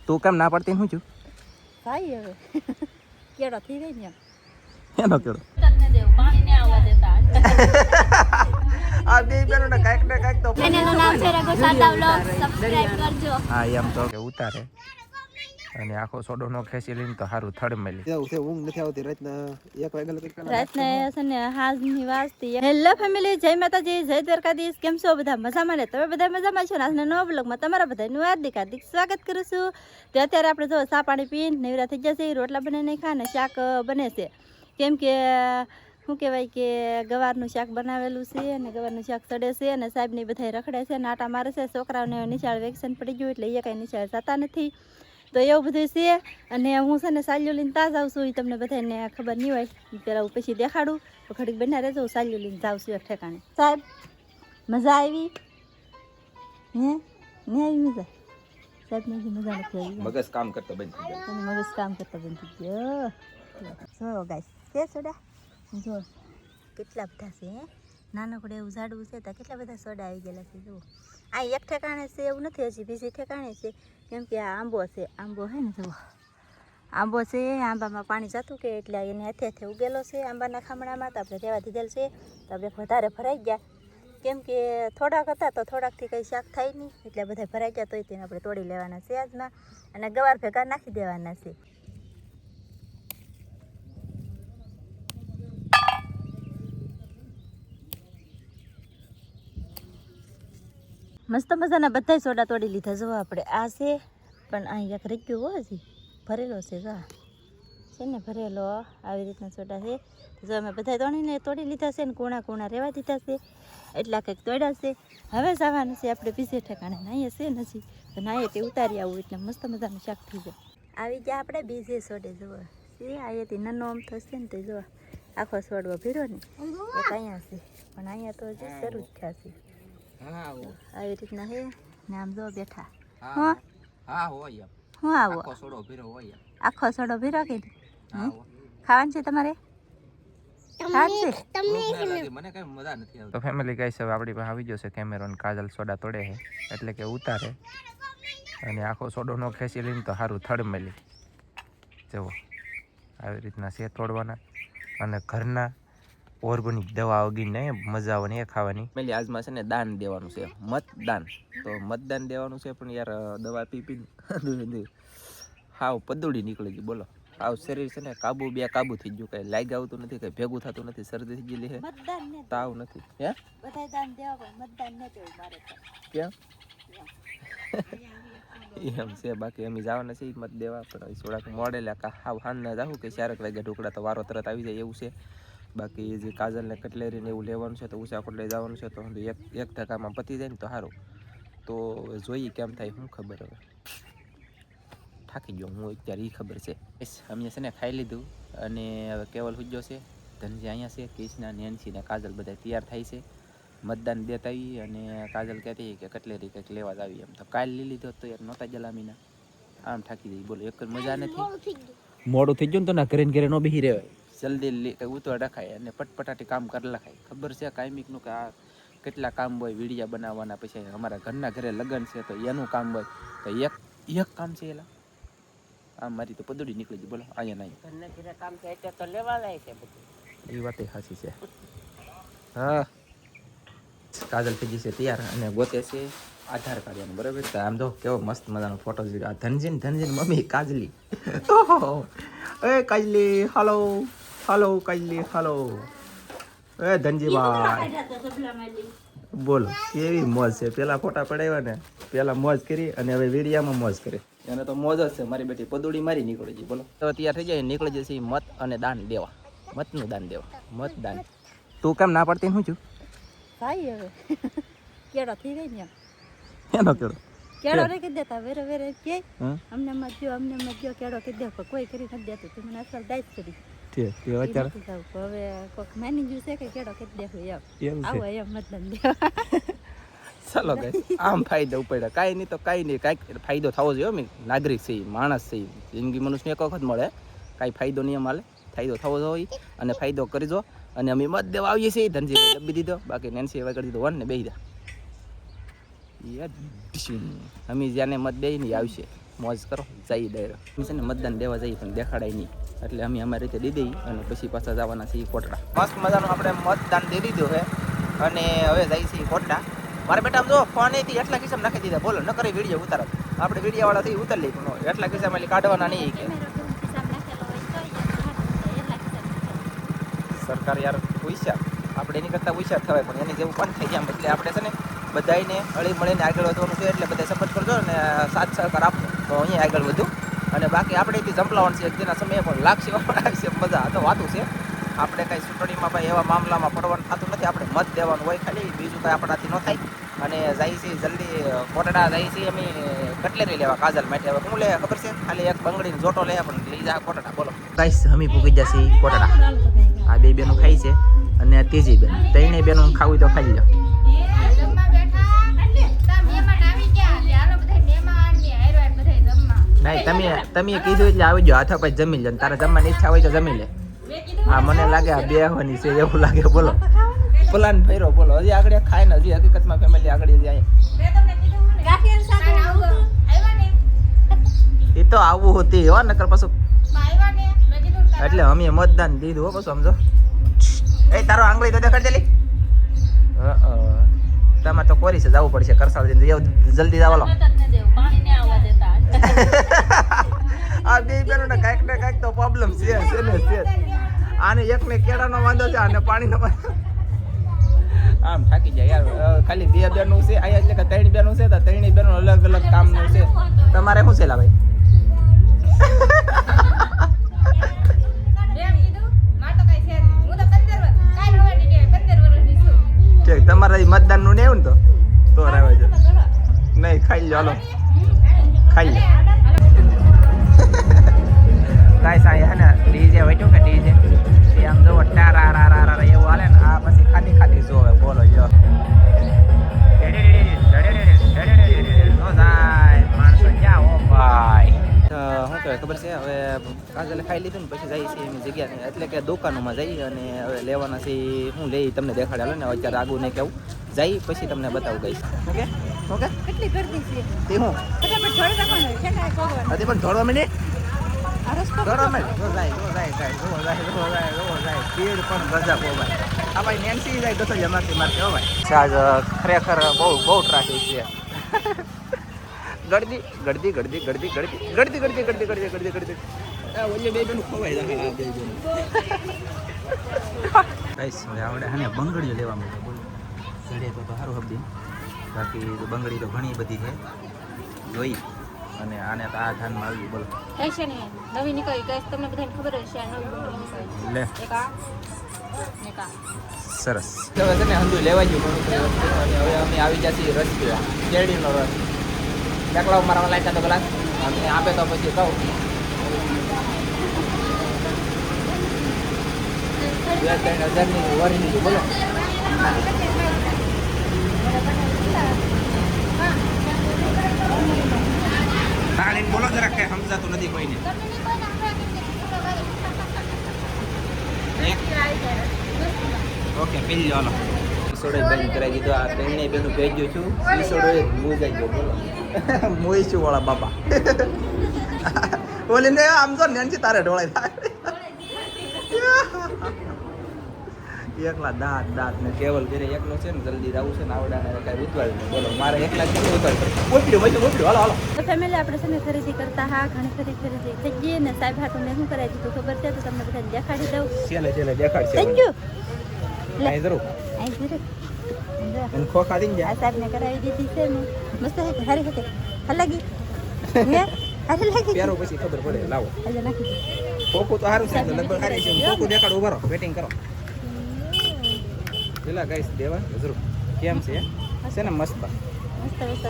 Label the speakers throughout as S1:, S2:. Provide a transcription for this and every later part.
S1: તું કેમ ના પડતી શું છું
S2: ભાઈ હવે કેળો થઈ ગઈ ને
S1: એનો કેળો
S2: તને દેવ પાણી ને આવવા દેતા
S1: આ બે બેનો ને કાંઈક તો
S2: ચેનલનું નામ છે રઘુ સાદા વ્લોગ સબસ્ક્રાઇબ કરજો
S1: હા એમ તો કે ઉતારે અને આખો સોડો નો ખેંચી લઈને તો સારું થડ મેલી ઊંઘ નથી આવતી રાતના 1 વાગે લગી
S2: રાતના છે ને હાજની વાજતી હેલો ફેમિલી જય માતાજી જય દ્વારકાધીશ કેમ છો બધા મજામાં ને તમે બધા મજામાં છો ને આજના નવા બ્લોગમાં તમારા બધાનું હાર્દિક સ્વાગત કરું છું તો અત્યારે આપણે જો ચા પાણી પીને નવરા થઈ જશે રોટલા બનાવીને ખા ને શાક બને છે કેમ કે શું કહેવાય કે ગવારનું શાક બનાવેલું છે અને ગવારનું શાક સડે છે અને સાહેબને બધા રખડે છે નાટા મારે છે છોકરાઓને નિશાળ વેકેશન પડી ગયું એટલે એ કાંઈ નિશાળ જતા નથી તો એવું બધું છે અને હું છે ને સાલ્યો લઈને ત્યાં જાઉં છું એ તમને બધાને ખબર નહીં હોય પહેલાં હું પછી દેખાડું તો ઘડીક બના રહેજો સાલ્યો લઈને જાઉં છું એક ઠેકાણે સાહેબ મજા આવી હે નહીં આવી મજા સાહેબ ને મજા નથી આવી
S1: મગજ કામ કરતો બંધ થઈ ગયો
S2: અને મગજ કામ કરતા બંધ થઈ ગયો જો ગાઈસ છે સોડા જો કેટલા બધા છે હે નાનકડે એવું ઝાડવું છે તો કેટલા બધા સોડા આવી ગયેલા છે જુઓ આ એક ઠેકાણે છે એવું નથી હજી બીજી ઠેકાણે છે કેમ કે આ આંબો છે આંબો હે ને જુઓ આંબો છે આંબામાં પાણી જતું કે એટલે એને હાથે હાથે ઉગેલો છે આંબાના ખામણામાં તો આપણે રહેવા દીધેલ છે તો આપણે વધારે ભરાઈ ગયા કેમ કે થોડાક હતા તો થોડાકથી કંઈ શાક થાય નહીં એટલે બધા ભરાઈ ગયા તોય તેને આપણે તોડી લેવાના છે આજના અને ગવાર ભેગા નાખી દેવાના છે મસ્ત મજાના બધા સોડા તોડી લીધા જો આપણે આ છે પણ અહીં એક રહી ગયો હજી ભરેલો છે જો છે ને ભરેલો આવી રીતના સોડા છે જો અમે બધા તોડી લીધા છે ને કૂણા કૂણા રહેવા દીધા છે એટલા કંઈક તોડ્યા છે હવે જવાનું છે આપણે બીજે ઠેકાણે નાહીએ છે નથી તો નાહીએ તે ઉતારી આવું એટલે મસ્ત મજાનું શાક થઈ જાય આવી ગયા આપણે બીજે સોડે જુઓ છે અહીંયાથી નાનો આમ થશે ને તો જો આખો સોડવો ભીડો ને એક અહીંયા છે પણ અહીંયા તો હજી શરૂ જ થયા છે આવી રીતના હે ને આમ જો બેઠા
S1: હા હોય
S2: હું આવો
S1: આખો સોડો ભીરો હોય
S2: આખો સોડો ભીરો કે ખાવાનું છે તમારે
S1: તો ફેમિલી ગાઈસ હવે આપણી પાસે આવી જશે કેમેરો ને કાજલ સોડા તોડે છે એટલે કે ઉતારે અને આખો સોડો નો ખેંચી લઈને તો સારું થડ મેલી જુઓ આવી રીતના છે તોડવાના અને ઘરના ઓર્ગેનિક દવા વગીને મજા આવે ને એ ખાવાની મેલી આજમાં છે ને દાન દેવાનું છે મતદાન તો મતદાન દેવાનું છે પણ યાર દવા પી પી હાવ પદુડી નીકળી ગઈ બોલો આવ શરીર છે ને કાબુ થઈ ગયું કઈ લાગ આવતું નથી કઈ ભેગું થતું નથી શરદી થઈ ગયેલી છે તાવ નથી હે
S2: બધાય દાન દેવા પણ મતદાન ન દેવું મારે
S1: કેમ એમ છે બાકી અમે જવાના છે મત દેવા પણ થોડાક મોડેલા હાવ હાન ના જાવું કે 4 વાગે ઢોકળા તો વારો તરત આવી જાય એવું છે બાકી જે કાજલ ને કટલેરી ને એવું લેવાનું છે તો ઉષા કોટ લઈ જવાનું છે તો એક ધક્કામાં પતી જાય ને તો સારું તો જોઈએ કેમ થાય શું ખબર હવે થાકી ગયો હું અત્યારે એ ખબર છે અમે છે ને ખાઈ લીધું અને હવે કેવલ હુજ્જો છે ધનજી અહીંયા છે કૃષ્ણા નેન્સી ને કાજલ બધા તૈયાર થાય છે મતદાન દેતા આવી અને કાજલ કહેતી કે કટલેરી કંઈક લેવા જ આવી એમ તો કાલ લઈ લીધો તો યાર નહોતા જલામીના આમ થાકી જઈ બોલો એક મજા નથી મોડું થઈ ગયું ને તો ના ઘરે ઘરે ન બેસી રહેવાય જલ્દી કંઈ ઉતવા રખાય અને પટપટાટી કામ કરી લખાય ખબર છે કાયમિકનું કે આ કેટલા કામ હોય વિડીયા બનાવવાના પછી અમારા ઘરના ઘરે લગ્ન છે તો એનું કામ હોય તો એક કામ છે એલા આમ મારી તો પદુડી નીકળી ગઈ બોલો અહીંયા નહીં ઘરના ઘરે કામ છે એટલે તો લેવા લાય છે બધું એ વાત સાચી છે હા કાજલ થઈ જશે તૈયાર અને ગોતે છે આધાર કાર્ડ એનું બરાબર તો આમ જો કેવો મસ્ત મજાનો ફોટો જોઈ આ ધનજીન મમ્મી કાજલી એ કાજલી હાલો કાજલી હાલો એ ધનજીભાઈ બોલો કેવી મોજ છે પેલા ફોટા પડાવ્યા ને પેલા મોજ કરી અને હવે વીડિયામાં મોજ કરે એને તો મોજ જ છે મારી બેટી પદુડી મારી નીકળી ગઈ બોલો તો તૈયાર થઈ જાય નીકળી જશે મત અને દાન દેવા મતનું દાન દેવા મતદાન તું કેમ ના પડતી શું છું
S2: ભાઈ હવે કેળો થઈ ગઈ ને
S1: એનો કેળો
S2: રે કઈ દેતા વેરે કે અમને મત જો કેળો કઈ દે કોઈ કરી નથી દેતું તું મને અસર દાઈસ કરી હવે કોક માની ગયું છે કે કેળો કઈ દેખો એમ આવો એમ મતદાન દેવા
S1: ચાલો ગાઈસ આમ ફાયદો પડે કાંઈ નહીં તો કાંઈ નહીં કાંઈક ફાયદો થવો જોઈએ અમે નાગરિક છે માણસ છે જિંદગી મનુષ્યને એક વખત મળે કાંઈ ફાયદો નહીં મળે ફાયદો થવો જોઈએ અને ફાયદો કરજો અને અમે મત દેવા આવીએ છીએ ધનજીભાઈ દબી દીધો બાકી નેન્સી હવે કરી દીધો વન ને બેહી દા અમે જ્યાંને મત દઈ નહીં આવશે મોજ કરો જઈ ડાયરો અમે છે ને મતદાન દેવા જઈએ પણ દેખાડાય નહીં એટલે અમે અમારી રીતે દઈ દઈએ અને પછી પાછા જવાના છીએ કોટડા મસ્ત મજાનું આપણે મતદાન દઈ દીધું છે અને હવે જઈએ છીએ કોટડા મારા બેટા આમ જો ફોન એથી એટલા કિસ્સામાં નાખી દીધા બોલો ન કરી વિડીયો ઉતારો આપણે વિડીયોવાળાથી ઉતારી લઈ પણ એટલા કિસ્સામાં કાઢવાના નહીં કે સરકાર યાર હોશિયાર આપણે એની કરતાં હોશિયાર થવાય પણ એની જેવું પણ થઈ ગયા એટલે આપણે છે ને બધાને હળી મળીને આગળ વધવાનું છે એટલે બધા સપોર્ટ કરજો અને સાથ સહકાર આપો તો અહીંયા આગળ વધુ અને બાકી આપણે એથી જંપલાવાનું છે એક દિના સમયે પણ લાગશે છે મજા તો વાતું છે આપણે કાંઈ ચૂંટણીમાં ભાઈ એવા મામલામાં પડવાનું થતું નથી આપણે મત દેવાનું હોય ખાલી બીજું કાંઈ આપણાથી ન થાય અને જાય છે જલ્દી કોટડા જાય છે અમે કટલેરી લેવા કાજલ માટે હવે શું લે ખબર છે ખાલી એક બંગડીનો જોટો લે પણ લઈ જા કોટડા બોલો ગાઈસ અમે પૂગી જશે કોટડા આ બે બેનું ખાઈ છે અને આ ત્રીજી બેન ત્રણેય બેનું ખાવું તો ખાઈ લો નહીં તમે કીધું એટલે આવી જાઓ હાથો પછી જમી લે તારે જમવાની ઈચ્છા હોય તો જમી લે હા મને લાગે આ બે હોવાની છે એવું લાગે બોલો પ્લાન ફેરો બોલો હજી આગળ ખાય ને હજી હકીકતમાં ફેમિલી આગળ જાય એ તો આવું હોતી હો નકર પાછું એટલે અમે મતદાન દીધું હો પાછું સમજો એ તારો આંગળી તો દેખાડ જલી તમારે તો કોરી છે જવું પડશે કરસાળ જલ્દી જાવ આ બે બેનો ને કાંઈક તો પ્રોબ્લેમ છે ને છે આને એકને કેળાનો વાંધો છે અને પાણીનો આમ થાકી જાય યાર ખાલી બે બેનું છે અહીંયા એટલે કે ત્રણ બેનું છે તો ત્રણેય બેનું અલગ અલગ કામનું છે તમારે શું છે લા ભાઈ ઠીક તમારે મતદાન નું નહીં ને તો રહેવા છે નહીં ખાઈ લો હાલો ખાઈ લો ગાઈસ આ હે ને ડીજે વૈટો કે ડીજે એ આમ જો ટારા રા રા રા એવું હાલે ને આ પછી ખાલી ખાલી જોવે બોલો જો નો જાય માણસો ક્યાં હો ભાઈ શું કહેવાય ખબર છે હવે કાજલે ખાઈ લીધું ને પછી જઈએ છીએ એની જગ્યાએ એટલે કે દુકાનોમાં જઈએ અને હવે લેવાના છે હું લઈ તમને દેખાડ્યા ને અત્યારે આગું નહીં કેવું જઈ પછી તમને બતાવું ગઈશ ઓકે ઓકે
S2: કેટલી ગરદી છે
S1: તે હું
S2: ફટાફટ ધોળી નાખવાનું છે કાંઈ કોગવાનું
S1: હજી પણ થોડો મિનિટ
S2: આ રસ્તો
S1: થોડો મિનિટ જો જાય સ્પીડ પણ ગજા બહુ ભાઈ આ ભાઈ નેન્સી જાય ગસડિયા મારતી મારતી હો ભાઈ આજ ખરેખર બહુ ટ્રાફિક છે ગળદી ઓલે બે બેનું ખવાય જાય આ બે બેનું ગાઈસ હવે આવડે હને બંગડીઓ લેવા મળે બોલો સડે તો સારું હબદી બાકી બંગડી તો ઘણી બધી છે જોઈ અને આને તો આ ધાનમાં આવી બોલો
S2: છે ને નવી નીકળી ગઈ તમને બધાને ખબર હશે આ નવી બંગડી નીકળી
S1: લે
S2: એક આ એક આ
S1: સરસ હવે છે ને હંધુ લેવા ગયું ઘણું વસ્તુ અને હવે અમે આવી જઈએ રસ પીવા કેળીનો રસ એકલા મારા લાગ્યા તો ગ્લાસ અને આપે તો પછી કહું 2,000-3,000 વરી બોલો તાળીને બોલો જરા કઈ સમજાતું નથી કોઈને ઓકે પી લો હાલો સોડે બંધ કરાવી દીધો આ ટ્રેનને બેનું ભેજ્યું છું ઈ સોડે મૂજાઈ ગયો બોલો મોઈ છું વાળા બાપા ઓલીને આમ તો નેનથી તારે ઢોળાય થાય એકલા દાંત ને કેવલ ઘરે એકલો છે ને જલ્દી જવું છે ને આવડાને કાંઈ ઉતવાળ્યું બોલો મારે એકલા કેમ ઉતવાળ્યું ઓપડ્યું હાલો હાલો
S2: તો ફેમિલી આપણે છે ને ખરીદી કરતા હા ઘણી ખરીદી થઈ ગઈ ને સાહેબ હાટું મેં શું કરાવી દીધું ખબર છે તો તમને બધાને દેખાડી દઉં
S1: છેલ્લે દેખાડશે
S2: થેન્ક યુ
S1: અહીં જરૂર
S2: અહીં જરૂર
S1: એને ખોખા દઈને
S2: આ સાહેબને કરાવી દીધી છે ને મસ્ત હે હારી હતી લાગી હે હારી લાગી
S1: પહેરો પછી ખબર પડે લાવો
S2: આજે નાખી
S1: ખોખું તો સારું છે લગભગ સારી છે ખોખું દેખાડો ઉભા રહો વેટિંગ કરો પેલા ગાઈસ દેવા જરૂર કેમ છે ને મસ્ત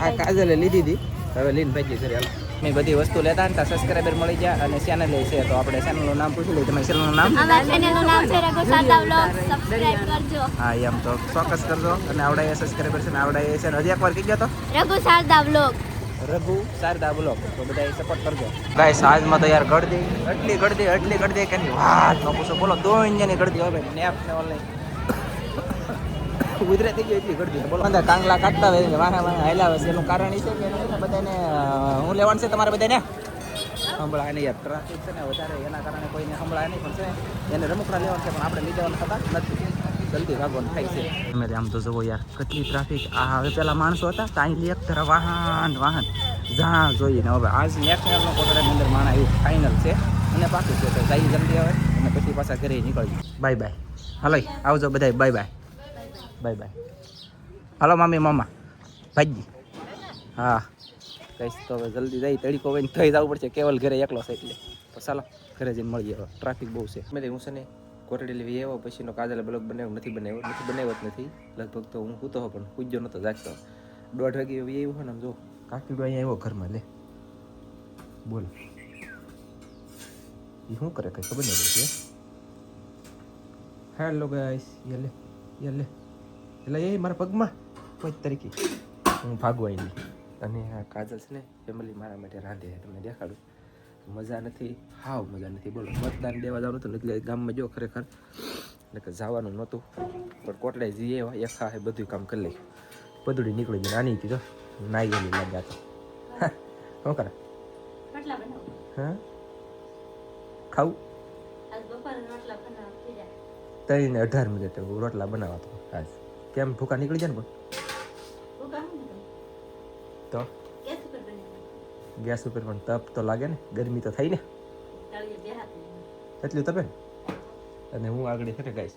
S1: આ કાજલે લીધી હતી હવે લઈને ભાગી કરી હાલો મેં બધી વસ્તુ લેતા ને ત્યાં સબસ્ક્રાઈબર મળી ગયા અને ચેનલ છે તો આપણે ચેનલનું નામ પૂછી લઈએ તમારી ચેનલનું નામ
S2: અમારી ચેનલનું નામ છે રઘુ શારદા વ્લોગ સબસ્ક્રાઇબ કરજો
S1: હા એમ તો ચોક્કસ કરજો અને આવડે સબસ્ક્રાઈબર છે ને આવડે છે ને હજી એકવાર કીધો તો
S2: રઘુ શારદા વ્લોગ
S1: તો બધા સપોર્ટ કરજો ગાઈસ આજમાં તો યાર ગળદી એટલી ગળદી કે વાત ન પૂછો બોલો 2 ઇંચની ગળદી હવે નેપ ને ઓનલાઈન ઉધરે થઈ ગઈ એટલી ગળદી બોલો અંદર કાંગલા કાઢતા હોય વાહા વાહા હાલ્યા હોય એનું કારણ એ છે કે બધાને હું લેવાનું છે તમારે બધાને સંભળાય નહીં યાર ટ્રાફિક છે ને વધારે એના કારણે કોઈને સંભળાય નહીં પણ છે એને રમકડા લેવાનું છે પણ આપણે લઈ જવાનું થતા નથી જલ્દી ભાગવાનું થાય છે અમે આમ તો જુઓ યાર કેટલી ટ્રાફિક આ હવે પેલા માણસો હતા તો અહીં એક તરફ વાહન જ્યાં જોઈએ ને હવે આજ નેશનલનો કોટડાની અંદર માણા એવું ફાઇનલ છે અને બાકી છે તો જઈ જલ્દી આવે અને પછી પાછા ઘરે નીકળજો બાય બાય હાલો આવજો બધા બાય બાય બાય બાય હાલો મામી મામા ભાઈજી હા કહીશ તો હવે જલ્દી જઈ તડીકો હોય ને થઈ જવું પડશે કેવલ ઘરે એકલો છે એટલે તો ચાલો ઘરે જઈને મળીએ હવે ટ્રાફિક બહુ છે મેં હું છે ને કોટડી લેવી આવ્યો પછીનો કાજલે બ્લોગ બનાવ્યો નથી બનાવ્યો જ નથી લગભગ તો હું સૂતો પણ પૂજ્યો નહોતો જાગતો 1:30 વાગે એવું હોય ને આમ જો કાકીડો અહીંયા આવ્યો ઘરમાં લે બોલ એ શું કરે કઈ ખબર નહીં પડતી હેલો ગાઈસ યલે એટલે એ મારા પગમાં કોઈ તરીકે હું ભાગવા આવી અને આ કાજલ છે ને ફેમિલી મારા માટે રાંધે તમને દેખાડું મજા નથી હાવ મજા નથી બોલો મતદાન દેવા જવાનું હતું એટલે ગામમાં જો ખરેખર એટલે કે જવાનું નહોતું પણ કોટડાઈ જઈએ એક હા બધું કામ કરી લઈ પદુડી નીકળી ગઈ નાની હતી તો નાઈ ગયેલી લાગ્યા તો શું કરે હા ખાવું 3:18 મિનિટ રોટલા બનાવવા તો આજ કેમ ભૂકા નીકળી જાય ને પણ તો ગેસ ઉપર પણ તપ તો લાગે ને ગરમી તો થઈ ને એટલું તપે ને અને હું આગળ છે ને ગાઈશ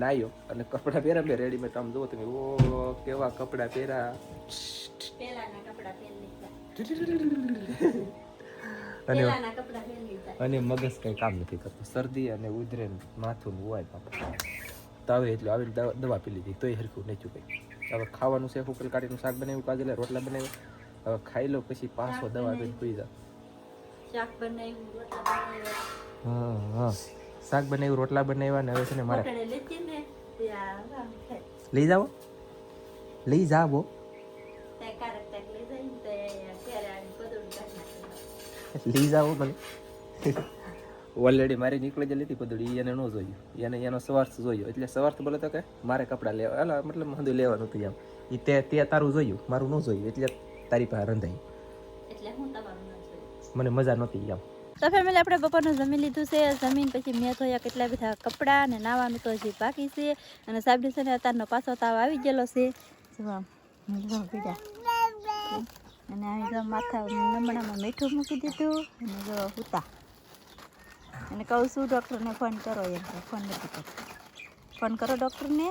S1: નાયો અને કપડાં પહેરા મેં રેડીમેડ આમ જુઓ તમે ઓ કેવા કપડાં પહેરા અને મગજ કઈ કામ નથી કરતું શરદી અને ઉધરે માથું હોય બાપા તાવે એટલે આવીને દવા પી લીધી તોય હરખું નહીં ચૂકે હવે ખાવાનું છે ફૂકલ કાઢીનું શાક બનાવ્યું કાજલે રોટલા બનાવ્યું હવે ખાઈ લો પછી પાછો દવા આપીને પી જાવ હા શાક બનાવ્યું રોટલા બનાવ્યા ને હવે છે ને મારે લઈ જાઓ લઈ જાઓ મને ઓલરેડી મારી નીકળી ગયેલી હતી પદુડી એને ન જોયું એનો સ્વાર્થ જોયો એટલે સ્વાર્થ બોલે તો કે મારે કપડાં લેવા એટલે મતલબ બધું લેવાનું હતું એમ એ તે તારું જોયું મારું ન જોયું એટલે તારી પાસે રંધાઈ મને મજા નહોતી એમ
S2: તો ફેમિલી આપણે બપોરનું જમી લીધું છે જમીન પછી મેં ધોયા કેટલા બધા કપડાં અને નાવાનું તો હજી બાકી છે અને સાહેબ છે ને અત્યારનો પાછો તાવ આવી ગયેલો છે પીડા અને આવી જો માથા નમણામાં મીઠું મૂકી દીધું અને જો ઉતા અને કહું છું ડૉક્ટરને ફોન કરો એમ ફોન નથી કરતો ફોન કરો ડૉક્ટરને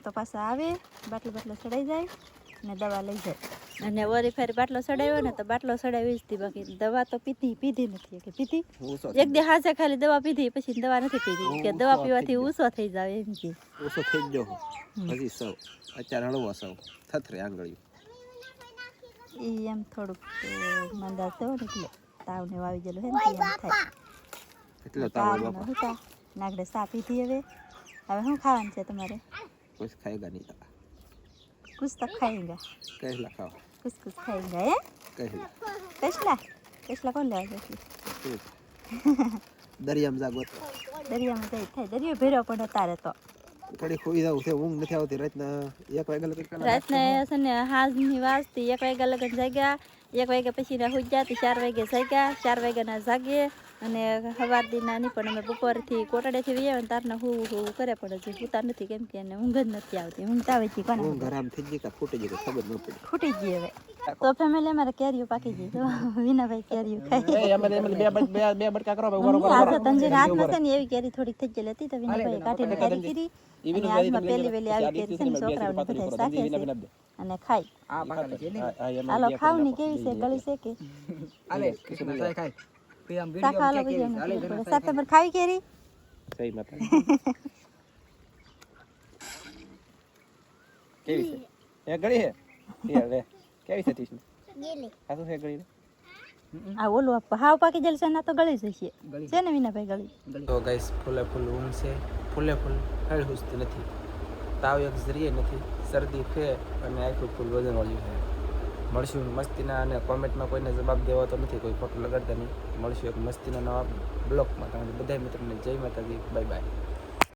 S2: તો પાછા આવે બાટલો ચડાઈ જાય અને દવા લઈ જાય અને વળી ફરી બાટલો ચડાવ્યો ને તો બાટલો ચડાવી જ હતી બાકી દવા તો પીધી નથી કે પીધી એક દે હાજે ખાલી દવા પીધી પછી દવા નથી પીધી કે દવા પીવાથી ઊંચો થઈ જાય એમ કે
S1: ઊંચો થઈ ગયો હજી સૌ અત્યારે હળવો સૌ થથરે આંગળીઓ
S2: એ એમ થોડુંક મંદા થયો ને એટલે તાવને વાવી ગયેલો હે ને એમ થાય
S1: એટલે તાવ
S2: હતા નાગડે સા પીધી હવે શું ખાવાનું છે તમારે
S1: कुछ खाएगा नहीं था
S2: कुछ तो खाएगा
S1: कहला खाओ
S2: कुछ खाएगा है
S1: कहला
S2: कसला कौन ले
S1: दरिया में जागो तो
S2: दरिया में જાય થાય દરિયો ભેરો પણ તારે તો
S1: કડી ખોઈ જાવ છે ઊંઘ નથી આવતી રાતના 1 વાગ્યા લગન
S2: રાતના છે ને હાજની વાજતી 1 વાગ્યા લગન જાગ્યા 1 વાગ્યા પછી ના હોઈ ગયા તો 4 વાગે જાગ્યા 4 વાગ્યા ના જાગે અને સવાર દી નાની પણ અમે બપોરથી કોટડેથી વીએ ને તારના હું કરે પણ હજી સુતા નથી કેમ કે એને ઊંઘ જ નથી આવતી ઊંઘ આવે છે કોને
S1: ઊંઘ આરામ થઈ ગઈ કે ફૂટી ગઈ ખબર ન પડી
S2: ફૂટી ગઈ હવે તો ફેમિલી અમારે કેરીઓ પાકી ગઈ તો વિનાભાઈ કેરીઓ ખાઈ
S1: બે બડકા કરો ઉભરો
S2: આ તંજી હાથમાં છે ને એવી કેરી થોડીક થઈ ગયેલી હતી તો વિનાભાઈ કાઢીને કેરી કરી અને આજમાં પહેલી આવી કેરી છે ને છોકરાઓને બધા સાકે છે અને ખાઈ હાલો ખાવ ની કેવી છે ગળી છે કે
S3: આલે કિશન ખાય
S2: સાખા હાલો બીજો સાથે પર ખાવી કેરી
S1: સહી માતા કેવી છે એ ગળી હે એ હવે કેવી છે ટીશ ગળી આ તો છે ગળી
S2: આ ઓલું હાવ પાકી જલ છે ના તો ગળી જશે છે ને વિનાભાઈ ગળી
S1: તો ગાઈસ ફૂલે ફૂલ ઊંઘ છે ફૂલે ફૂલ હળ હુસતી નથી તાવ એક જરીએ નથી શરદી છે અને આખું ફૂલ વજન વાળ્યું છે મળશું મસ્તીના અને કોમેન્ટમાં કોઈને જવાબ દેવો તો નથી કોઈ ફોટો લગાડતા નહીં મળશું એક મસ્તીના નવા બ્લોગમાં તમારે બધા મિત્રોને જય માતાજી બાય બાય